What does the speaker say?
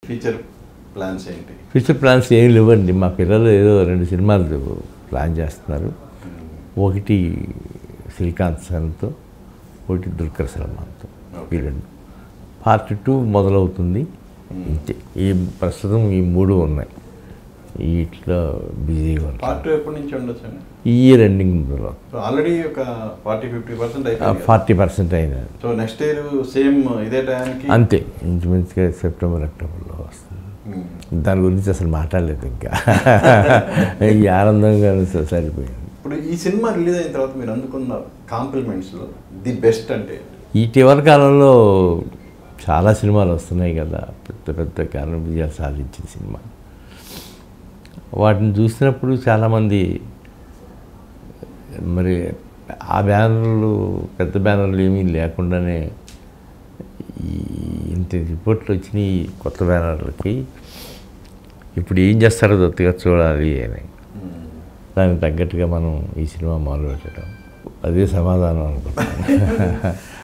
Future plans ఏంటి? Future plans ఏమి లేవండి. మా పిల్లలు ఏదో 2 సినిమాలు ప్లాన్ చేస్తున్నారు. ఒకటి శ్రీకాంత్ సన్తో, ఒకటి దుల్కర్ సల్మాన్తో. ఈ 2 పార్ట్ 2 మొదలవుతుంది. ఇంతే. ఈ ప్రస్తుతం ఈ 3 ఉన్నాయి. వీటిలో బిజీగా ఉంటారు. పార్ట్ 2 ఎప్పటి నుంచి ఉండొచ్చు? ఈ ఇయర్ ఎండింగ్ మొదలు. ఆల్రెడీ ఒక 40-50% అయిపోయింది. 40% అయినా. సో నెక్స్ట్ ఇయర్ సేమ్ ఇదే టైంకి అంతే. ఇంచుమించుగా సెప్టెంబర్ అక్టోబర్లో వస్తుంది. దాని గురించి అసలు మాట్లాడలేదు ఇంకా. ఈ ఆనందంగా సరిపోయింది. ఇప్పుడు ఈ సినిమా రిలీజ్ అయిన తర్వాత మీరు అందుకున్న కాంప్లిమెంట్స్లో ది బెస్ట్ అంటే? ఇటీవల కాలంలో చాలా సినిమాలు వస్తున్నాయి కదా, పెద్ద పెద్ద ఘన విజయాలు సాధించిన సినిమా. వాటిని చూసినప్పుడు చాలామంది మరి ఆ బ్యానర్లు, పెద్ద బ్యానర్లు ఏమీ లేకుండానే ఇంత రిపోర్ట్లు వచ్చినాయి కొత్త బ్యానర్లకి. ఇప్పుడు ఏం చేస్తారో దొత్తిగా చూడాలి అని. దానికి తగ్గట్టుగా మనం ఈ సినిమా మొదలు పెట్టడం, అదే సమాధానం అనుకుంటున్నాను.